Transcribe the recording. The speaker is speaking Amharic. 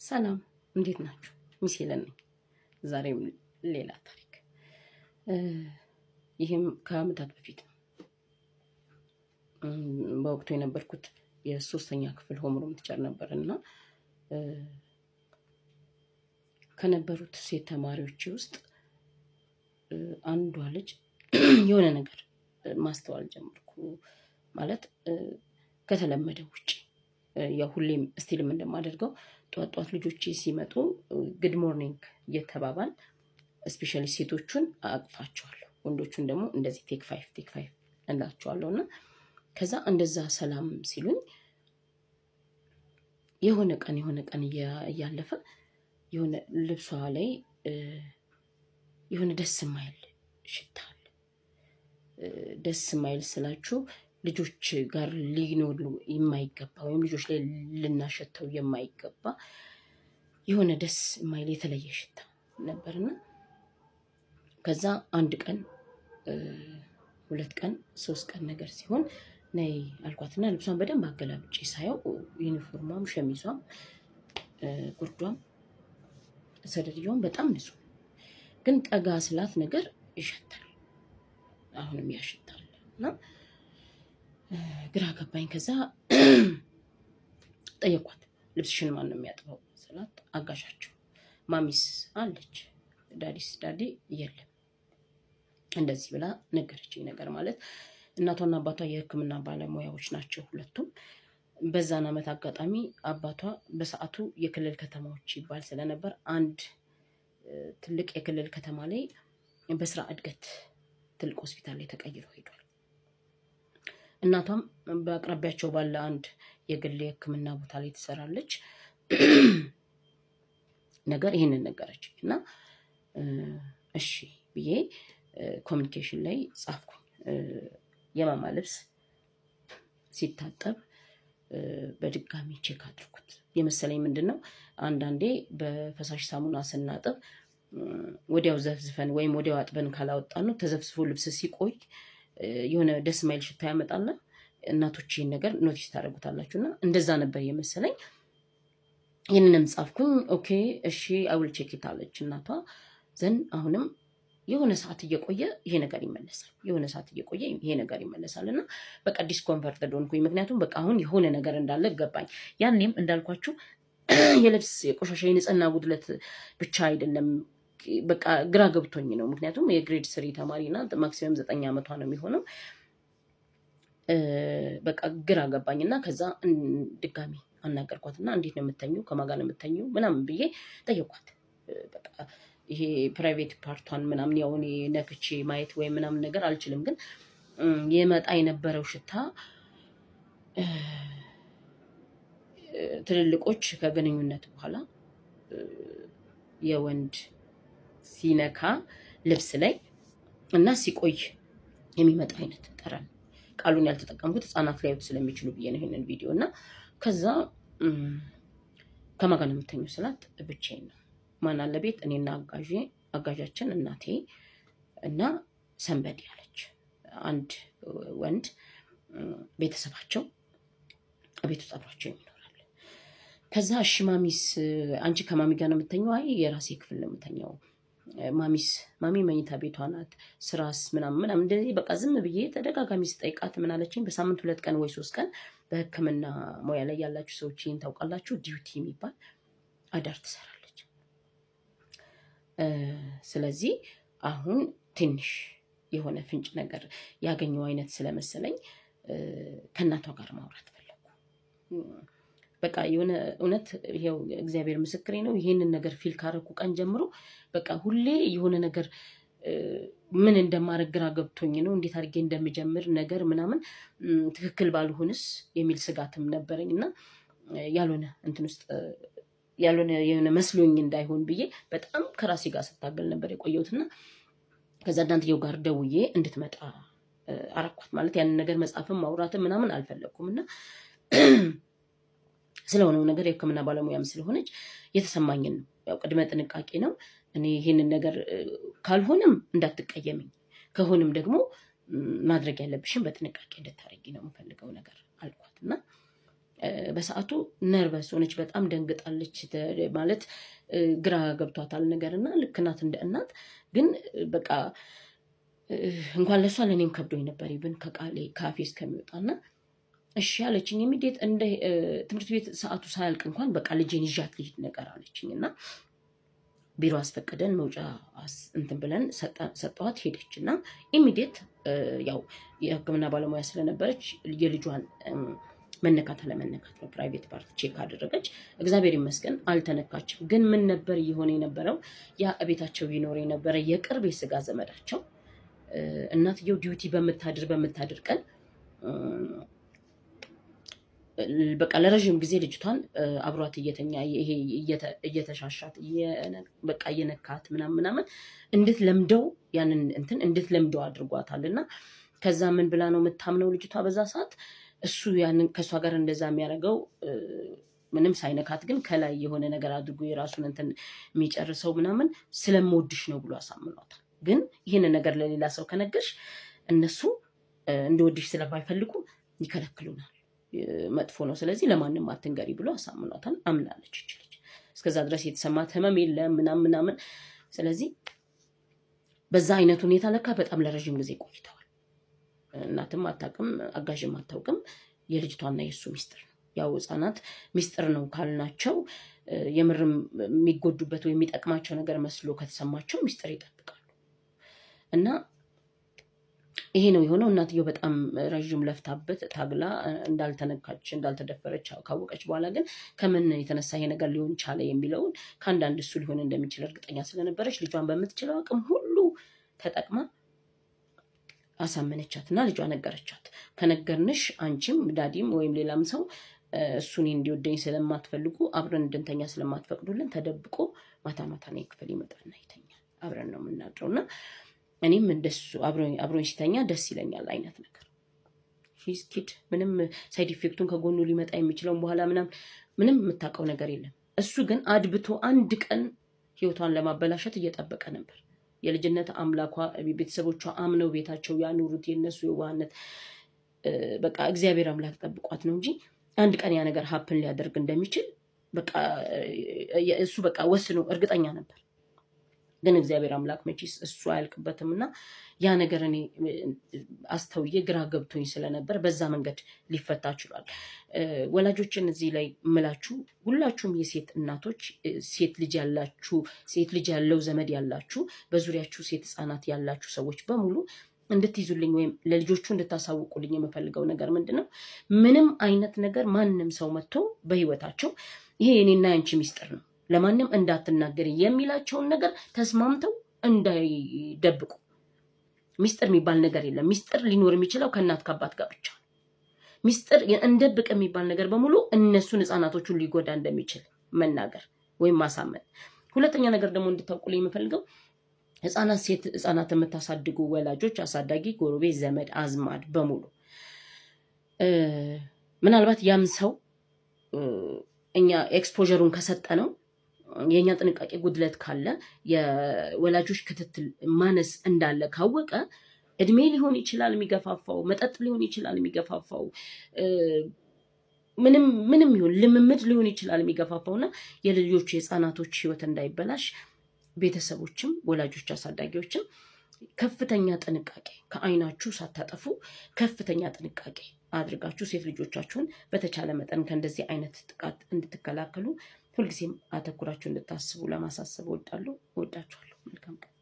ሰላም እንዴት ናችሁ? ሚሴለን ነኝ። ዛሬም ሌላ ታሪክ። ይህም ከአመታት በፊት ነው። በወቅቱ የነበርኩት የሶስተኛ ክፍል ሆምሩም ቲቸር ነበርና ከነበሩት ሴት ተማሪዎች ውስጥ አንዷ ልጅ የሆነ ነገር ማስተዋል ጀመርኩ። ማለት ከተለመደው ውጪ ያው ሁሌም ስቲልም እንደማደርገው ጧት ልጆች ሲመጡ ጉድ ሞርኒንግ እየተባባል ስፔሻሊ ሴቶቹን አቅፋቸዋለሁ፣ ወንዶቹን ደግሞ እንደዚህ ቴክ ፋይቭ እንላቸዋለሁና ከዛ እንደዛ ሰላም ሲሉኝ የሆነ ቀን እያለፈ የሆነ ልብሷ ላይ የሆነ ደስ የማይል ሽታ አለ። ደስ የማይል ስላችሁ ልጆች ጋር ሊኖሩ የማይገባ ወይም ልጆች ላይ ልናሸተው የማይገባ የሆነ ደስ የማይል የተለየ ሽታ ነበርና ከዛ አንድ ቀን 2 ቀን 3 ቀን ነገር ሲሆን ነይ አልኳትና ልብሷን በደንብ አገላብጬ ሳየው ዩኒፎርሟም ሸሚዟም ጉርዷም ሰደርያውም በጣም ንጹህ፣ ግን ጠጋ ስላት ነገር ይሸታል። አሁንም ያሸታል እና ግራ ገባኝ። ከዛ ጠየኳት፣ ልብስሽን ማን ነው የሚያጥበው ስላት አጋዣቸው ማሚስ አለች፣ ዳዲ የለም እንደዚህ ብላ ነገረችኝ። ነገር ማለት እናቷና አባቷ የሕክምና ባለሙያዎች ናቸው ሁለቱም። በዛን አመት አጋጣሚ አባቷ በሰዓቱ የክልል ከተማዎች ይባል ስለነበር አንድ ትልቅ የክልል ከተማ ላይ በስራ እድገት ትልቅ ሆስፒታል ላይ ተቀይሮ ሄዷል። እናቷም በአቅራቢያቸው ባለ አንድ የግል የሕክምና ቦታ ላይ ትሰራለች። ነገር ይሄንን ነገረች እና እሺ ብዬ ኮሚኒኬሽን ላይ ጻፍኩኝ። የማማ ልብስ ሲታጠብ በድጋሚ ቼክ አድርጉት የመሰለኝ ምንድነው፣ አንዳንዴ በፈሳሽ ሳሙና ስናጥብ ወዲያው ዘፍዝፈን ወይም ወዲያው አጥበን ካላወጣን ነው ተዘፍዝፎ ልብስ ሲቆይ የሆነ ደስ ማይል ሽታ ያመጣልና እናቶች ይሄን ነገር ኖቲስ ታደርጉታላችሁና እንደዛ ነበር የመሰለኝ። ይሄንንም ጻፍኩኝ። ኦኬ እሺ አውል ቼክ ኢት አለች እናቷ። ዘን አሁንም የሆነ ሰዓት እየቆየ ይሄ ነገር ይመለሳል፣ የሆነ ሰዓት እየቆየ ይሄ ነገር ይመለሳልና በቃ ዲስኮምፈርትድ ሆንኩኝ። ምክንያቱም በቃ አሁን የሆነ ነገር እንዳለ ገባኝ። ያኔም እንዳልኳችሁ የልብስ የቆሻሻ የንጽህና ጉድለት ብቻ አይደለም፣ በቃ ግራ ገብቶኝ ነው። ምክንያቱም የግሬድ 3 ተማሪና ማክሲመም 9 ዓመቷ ነው የሚሆነው። በቃ ግራ ገባኝና ከዛ ድጋሚ አናገርኳትና እንዴት ነው የምተኙ ከማን ጋር ነው የምተኙ ምናምን ብዬ ጠየኳት። በቃ ይሄ ፕራይቬት ፓርቷን ምናምን ያው እኔ ነክቼ ማየት ወይ ምናምን ነገር አልችልም፣ ግን የመጣ የነበረው ሽታ ትልልቆች ከግንኙነት በኋላ የወንድ ሲነካ ልብስ ላይ እና ሲቆይ የሚመጣ አይነት ጠረን። ቃሉን ያልተጠቀምኩት ህፃናት ሊያዩት ስለሚችሉ ብዬ ነው ይሄንን ቪዲዮ። እና ከዛ ከማን ጋር ነው የምተኙ ስላት ብቻዬን ነው። ማን አለ ቤት? እኔና አጋዣችን እናቴ እና ሰንበዲ አለች። አንድ ወንድ ቤተሰባቸው ቤት ውስጥ አብሯቸው ይኖራል። ከዛ እሺ ማሚስ አንቺ ከማሚ ጋር ነው የምተኘው? አይ የራሴ ክፍል ነው የምተኘው። ማሚ መኝታ ቤቷ ናት። ስራስ ምናምን እንደዚህ በቃ ዝም ብዬ ተደጋጋሚ ስጠይቃት ምን አለችኝ፣ በሳምንት 2 ቀን ወይ 3 ቀን በሕክምና ሙያ ላይ ያላችሁ ሰዎች ይሄን ታውቃላችሁ፣ ዲዩቲ የሚባል አዳር ትሰራለች። ስለዚህ አሁን ትንሽ የሆነ ፍንጭ ነገር ያገኘው አይነት ስለመሰለኝ ከእናቷ ጋር ማውራት ፈለኩ። በቃ የሆነ እውነት ይሄው እግዚአብሔር ምስክሬ ነው። ይሄንን ነገር ፊል ካረኩ ቀን ጀምሮ በቃ ሁሌ የሆነ ነገር ምን እንደማረግ ግራ ገብቶኝ ነው፣ እንዴት አድርጌ እንደምጀምር ነገር ምናምን ትክክል ባልሆንስ የሚል ስጋትም ነበረኝና ያልሆነ እንትን ውስጥ ያልሆነ የሆነ መስሎኝ እንዳይሆን ብዬ በጣም ከራሴ ጋር ስታገል ነበር የቆየሁትና ከዛ እናንተየው ጋር ደውዬ እንድትመጣ አረኳት። ማለት ያንን ነገር መጻፍም ማውራትም ምናምን አልፈለኩም እና ስለሆነው ነገር የሕክምና ባለሙያም ስለሆነች የተሰማኝን ነው። ያው ቅድመ ጥንቃቄ ነው። እኔ ይሄንን ነገር ካልሆነም እንዳትቀየምኝ፣ ከሆነም ደግሞ ማድረግ ያለብሽን በጥንቃቄ እንድታረጊ ነው የምፈልገው ነገር አልኳትና በሰዓቱ ነርቨስ ሆነች፣ በጣም ደንግጣለች። ማለት ግራ ገብቷታል ነገርና ልክ ናት እንደ እናት ግን በቃ እንኳን ለሷ ለኔም ከብዶኝ ነበር ይብን ከቃሌ ካፌ እስከሚወጣና እሺ አለችኝ። የሚዴት እንደ ትምህርት ቤት ሰዓቱ ሳያልቅ እንኳን በቃ ልጄን ይዣት ልሂድ ነገር አለችኝና ቢሮ አስፈቅደን መውጫ እንትን ብለን ሰጠዋት ሄደችና ኢሚዲየት ያው የሕክምና ባለሙያ ስለነበረች የልጇን መነካት አለመነካት ነው ፕራይቬት ፓርት ቼክ አደረገች። እግዚአብሔር ይመስገን አልተነካችም። ግን ምን ነበር የሆነ የነበረው ያ ቤታቸው ይኖር የነበረ የቅርብ የስጋ ዘመዳቸው እናትየው ዲዩቲ በምታድር ቀን በቃ ለረጅም ጊዜ ልጅቷን አብሯት እየተኛ ይሄ እየተሻሻት በቃ እየነካት ምናምን እንድትለምደው ያንን እንትን እንድትለምደው አድርጓታልና ከዛ ምን ብላ ነው የምታምነው ልጅቷ በዛ ሰዓት እሱ ያንን ከሷ ጋር እንደዛ የሚያደርገው ምንም ሳይነካት ግን ከላይ የሆነ ነገር አድርጎ የራሱን እንትን የሚጨርሰው ምናምን ስለምወድሽ ነው ብሎ አሳምኗታል። ግን ይህን ነገር ለሌላ ሰው ከነገርሽ እነሱ እንደወድሽ ስለማይፈልጉ ይከለክሉናል፣ መጥፎ ነው፣ ስለዚህ ለማንም አትንገሪ ብሎ አሳምኗታል። አምናለች ልጅ። እስከዛ ድረስ የተሰማት ህመም የለም ምናምን። ስለዚህ በዛ አይነት ሁኔታ ለካ በጣም ለረጅም ጊዜ ቆይተዋል። እናትም አታውቅም፣ አጋዥም አታውቅም። የልጅቷና የእሱ ሚስጥር ነው። ያው ህፃናት ሚስጥር ነው ካልናቸው የምርም የሚጎዱበት ወይ የሚጠቅማቸው ነገር መስሎ ከተሰማቸው ሚስጥር ይጠብቃሉ። እና ይሄ ነው የሆነው። እናትየው በጣም ረዥም ለፍታበት ታግላ እንዳልተነካች እንዳልተደፈረች ካወቀች በኋላ ግን ከምን የተነሳ ይሄ ነገር ሊሆን ቻለ የሚለውን ከአንዳንድ እሱ ሊሆን እንደሚችል እርግጠኛ ስለነበረች ልጇን በምትችለው አቅም ሁሉ ተጠቅማ አሳመነቻት እና ልጇ ነገረቻት። ከነገርንሽ አንቺም ዳዲም ወይም ሌላም ሰው እሱን እንዲወደኝ ስለማትፈልጉ አብረን እንድንተኛ ስለማትፈቅዱልን ተደብቆ ማታ ነው ክፍል ይመጣና ይተኛል። አብረን ነው የምናድረውና እኔም እንደሱ አብሮኝ ሲተኛ ደስ ይለኛል አይነት ነገር። ሺዝ ኪድ ምንም ሳይድ ኢፌክቱን ከጎኑ ሊመጣ የሚችለውን በኋላ ምንም የምታውቀው ነገር የለም። እሱ ግን አድብቶ አንድ ቀን ህይወቷን ለማበላሸት እየጠበቀ ነበር። የልጅነት አምላኳ ቤተሰቦቿ አምነው ቤታቸው ያኑሩት የነሱ የዋህነት በቃ እግዚአብሔር አምላክ ጠብቋት ነው እንጂ አንድ ቀን ያ ነገር ሀፕን ሊያደርግ እንደሚችል በቃ እሱ በቃ ወስኖ እርግጠኛ ነበር። ግን እግዚአብሔር አምላክ መቼስ እሱ አያልቅበትም እና ያ ነገር እኔ አስተውዬ ግራ ገብቶኝ ስለነበር በዛ መንገድ ሊፈታ ችሏል። ወላጆችን እዚህ ላይ ምላችሁ ሁላችሁም የሴት እናቶች፣ ሴት ልጅ ያላችሁ፣ ሴት ልጅ ያለው ዘመድ ያላችሁ፣ በዙሪያችሁ ሴት ህፃናት ያላችሁ ሰዎች በሙሉ እንድትይዙልኝ ወይም ለልጆቹ እንድታሳውቁልኝ የምፈልገው ነገር ምንድነው? ምንም አይነት ነገር ማንም ሰው መጥቶ በህይወታቸው ይሄ የኔና ያንቺ ሚስጥር ነው ለማንም እንዳትናገሪ የሚላቸውን ነገር ተስማምተው እንዳይደብቁ። ሚስጥር የሚባል ነገር የለም። ሚስጥር ሊኖር የሚችለው ከእናት ከአባት ጋር ብቻ። ሚስጥር እንደብቅ የሚባል ነገር በሙሉ እነሱን ህፃናቶቹን ሊጎዳ እንደሚችል መናገር ወይም ማሳመን። ሁለተኛ ነገር ደግሞ እንድታውቁልኝ የምፈልገው ሴት ህፃናት የምታሳድጉ ወላጆች፣ አሳዳጊ፣ ጎረቤት፣ ዘመድ አዝማድ በሙሉ ምናልባት ያም ሰው እኛ ኤክስፖዠሩን ከሰጠ ነው የኛ ጥንቃቄ ጉድለት ካለ የወላጆች ክትትል ማነስ እንዳለ ካወቀ እድሜ ሊሆን ይችላል የሚገፋፋው፣ መጠጥ ሊሆን ይችላል የሚገፋፋው፣ ምንም ይሁን ልምምድ ሊሆን ይችላል የሚገፋፋውና የልጆች የህፃናቶች ህይወት እንዳይበላሽ ቤተሰቦችም ወላጆች አሳዳጊዎችም ከፍተኛ ጥንቃቄ ከአይናችሁ ሳታጠፉ ከፍተኛ ጥንቃቄ አድርጋችሁ ሴት ልጆቻችሁን በተቻለ መጠን ከእንደዚህ አይነት ጥቃት እንድትከላከሉ ሁልጊዜም አተኩራችሁ እንድታስቡ ለማሳሰብ እወዳለሁ። እወዳችኋለሁ። መልካም ቀን።